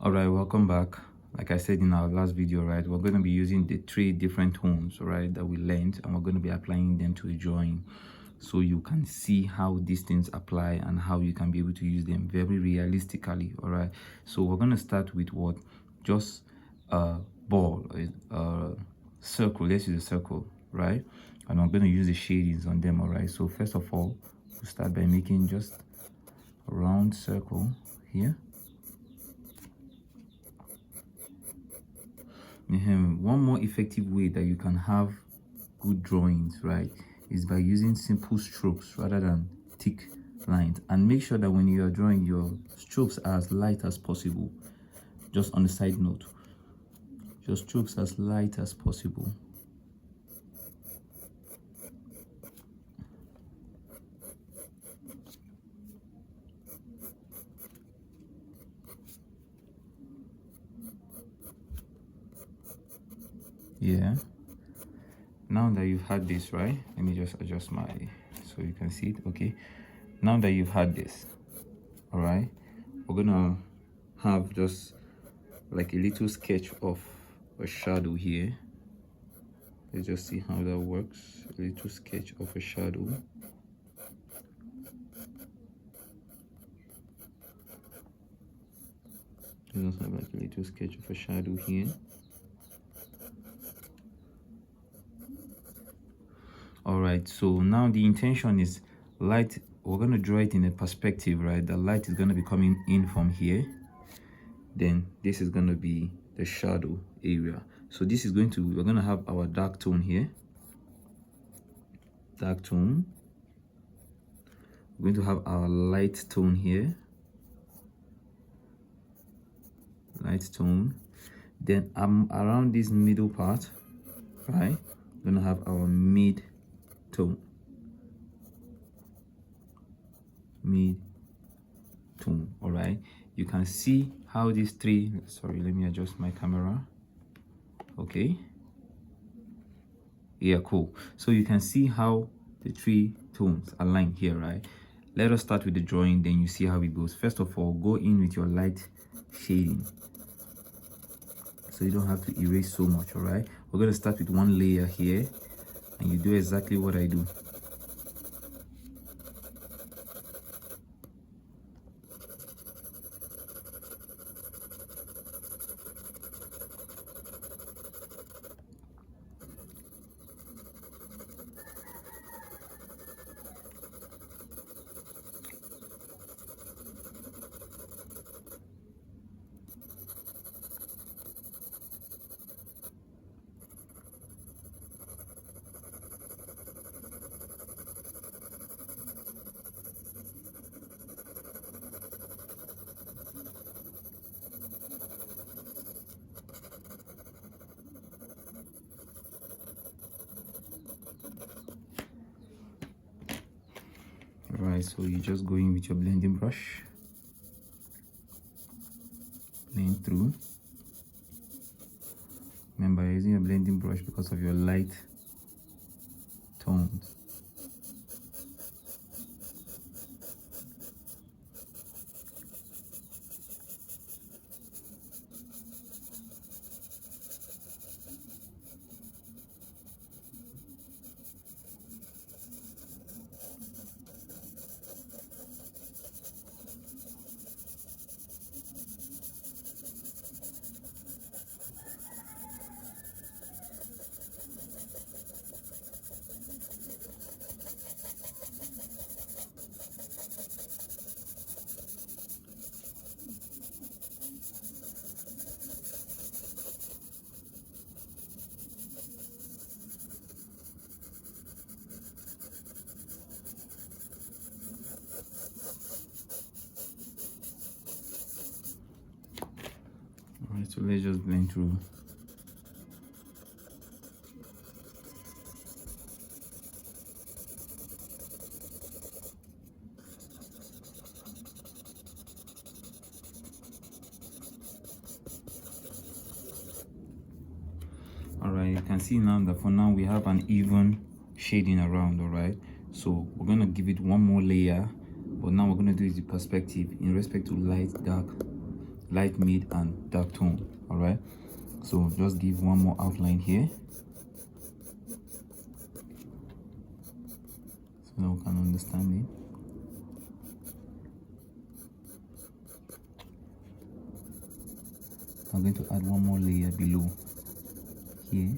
All right, welcome back. Like I said in our last video, right, we're going to be using the 3 different tones, right, that we learned, and we're going to be applying them to a drawing so you can see how these things apply and how you can be able to use them very realistically. All right, so we're going to start with what? Just a ball, a circle. Let's use a circle, right? And I'm going to use the shadings on them. All right, so first of all, we'll start by making just a round circle here. One more effective way that you can have good drawings, right, is by using simple strokes rather than thick lines. And make sure that when you are drawing, your strokes are as light as possible. Just on the side note, your strokes as light as possible. Yeah, now that you've had this, right, let me just adjust my so you can see it. Okay, now that you've had this, all right, we're gonna have just like a little sketch of a shadow here. Let's just see how that works. A little sketch of a shadow. Let's have like a little sketch of a shadow here. All right, so now the intention is light. We're going to draw it in a perspective, right? The light is going to be coming in from here. Then this is going to be the shadow area. So this is going to, we're going to have our dark tone here. Dark tone. We're going to have our light tone here. Light tone. Then around this middle part, right, we're going to have our mid tone. Mid tone. All right, you can see how these 3, sorry, let me adjust my camera. Okay, yeah, cool. So you can see how the 3 tones align here, right? Let us start with the drawing, then you see how it goes. First of all, go in with your light shading so you don't have to erase so much. All right, we're going to start with 1 layer here, and you do exactly what I do. Right, so you just go in with your blending brush, blend through. Remember, you're using a blending brush because of your light tones. Alright, so let's just blend through. Alright, you can see now that for now we have an even shading around. Alright, so we're gonna give it 1 more layer, but now we're gonna do it with perspective in respect to light, dark, light, mid, and dark tone. All right, so just give one more outline here so that we can understand it. I'm going to add one more layer below here.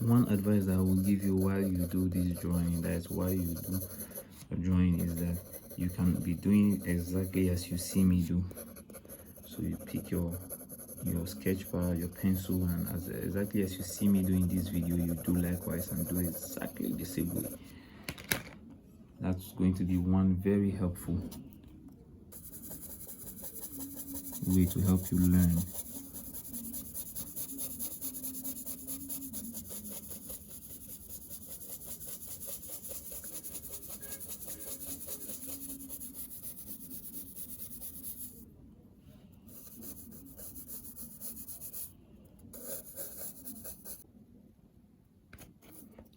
One advice that I will give you while you do this drawing, that's why you do a drawing, is that you can be doing exactly as you see me do. So you pick your sketch pad, your pencil, and exactly as you see me doing this video, you do likewise and do exactly the same way. That's going to be one very helpful way to help you learn.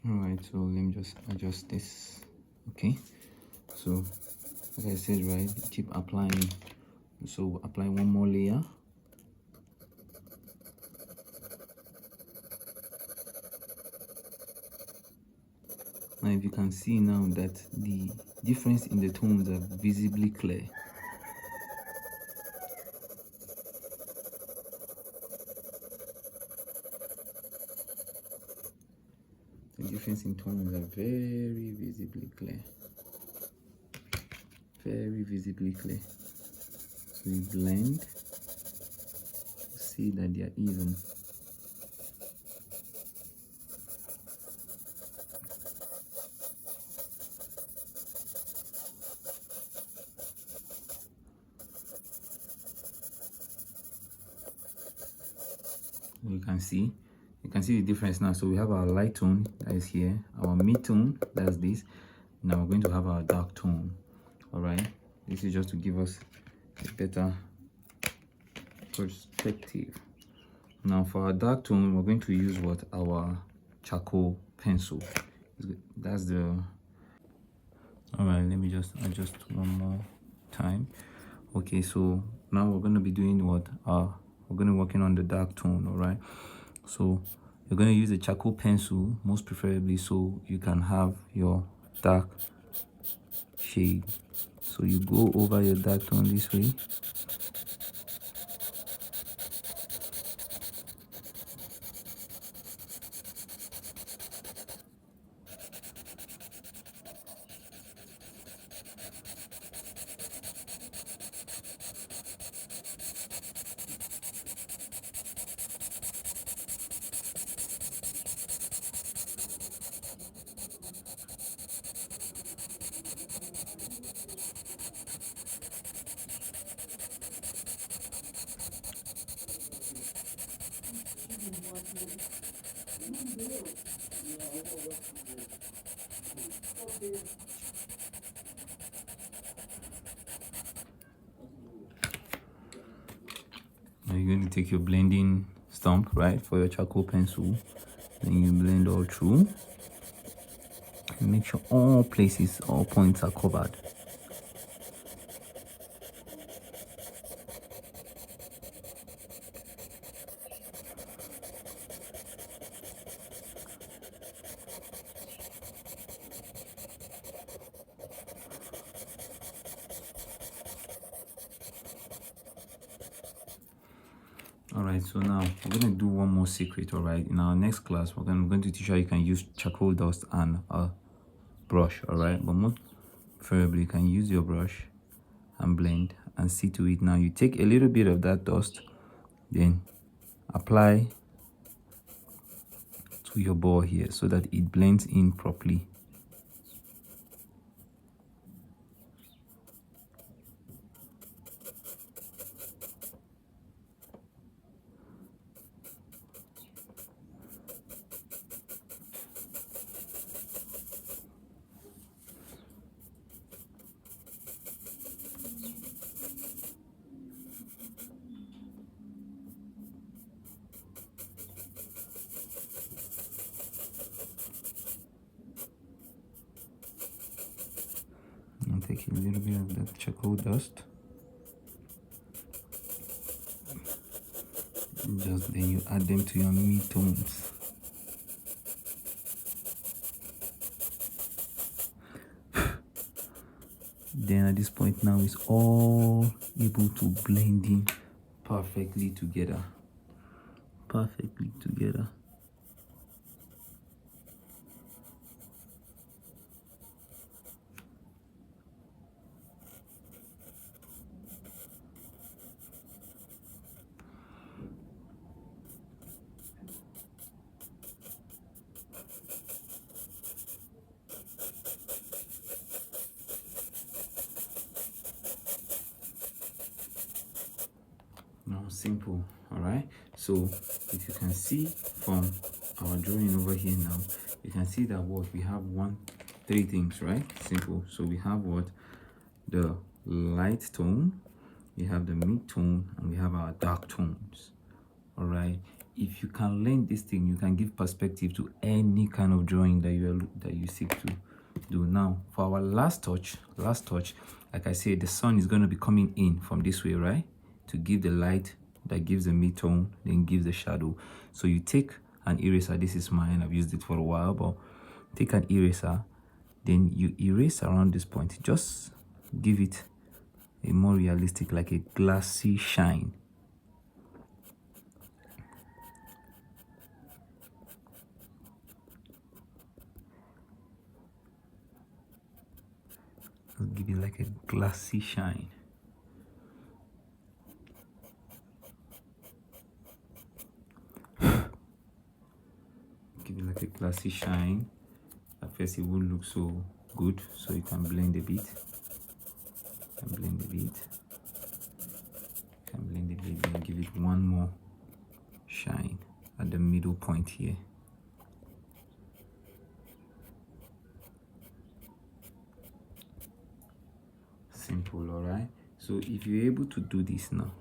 All right, so let me just adjust this. Okay, so like I said, right, keep applying. So apply one more layer. Now if you can see now that the difference in the tones are visibly clear. The difference in tones are very visibly clear. Very visibly clear. So you blend, see that they are even. You can see the difference now. So we have our light tone that is here, our mid tone, that's this. Now we're going to have our dark tone. All right, this is just to give us a better perspective. Now for our dark tone, we're going to use what? Our charcoal pencil. That's the. All right, let me just adjust one more time. Okay, so now we're going to be doing what? We're going to be working on the dark tone. All right, so you're going to use a charcoal pencil, most preferably, so you can have your dark shade. So you go over your dark tone this way. Now you're going to take your blending stump, right, for your charcoal pencil. Then you blend all through and make sure all places, all points are covered. All right, so now we're going to do one more secret. All right, in our next class we're going to teach you how you can use charcoal dust and a brush. All right, but most preferably you can use your brush and blend and see to it. Now you take a little bit of that dust, then apply to your ball here so that it blends in properly. And take a little bit of that charcoal dust. Just then you add them to your mid-tones. Then at this point now it's all able to blend in perfectly together. Perfectly together. Now simple. All right, so if you can see from our drawing over here now, you can see that what we have three things, right? Simple. So we have what? The light tone, we have the mid tone, and we have our dark tones. All right, if you can learn this thing, you can give perspective to any kind of drawing that you seek to do. Now for our last touch, like I said, the sun is going to be coming in from this way, right, to give the light that gives the mid tone, then gives the shadow. So you take an eraser. This is mine, I've used it for a while, but take an eraser, then you erase around this point. Just give it a more realistic, like a glassy shine. Give it like a glassy shine. Give it like a glassy shine. At first it won't look so good, so you can blend a bit. Blend a bit. Then give it one more shine at the middle point here. Simple. All right, so if you're able to do this now,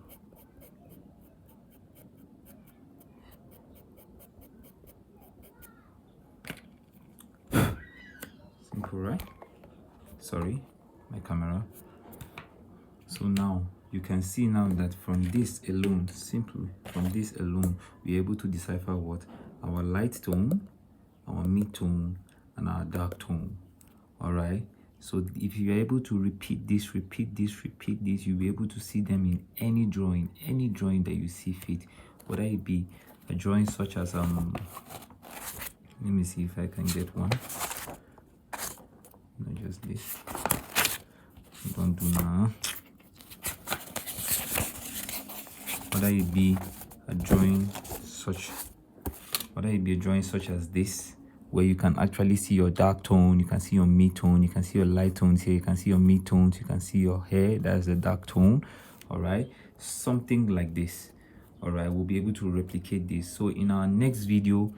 simple, right? Sorry, my camera. So now you can see now that from this alone, simply from this alone, we're able to decipher what? Our light tone, our mid tone, and our dark tone. All right, so if you're able to repeat this, you'll be able to see them in any drawing that you see fit, whether it be a drawing such as let me see if I can get one. Not just this. Don't do now. Whether it be a drawing such as this, where you can actually see your dark tone, you can see your mid tone, you can see your light tones here, you can see your mid tones, you can see your hair, that's the dark tone. All right, something like this. All right, we'll be able to replicate this. So in our next video,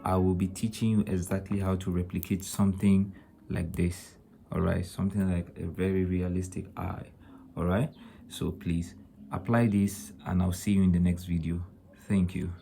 I will be teaching you exactly how to replicate something like this. All right, something like a very realistic eye. All right, so please apply this, and I'll see you in the next video. Thank you.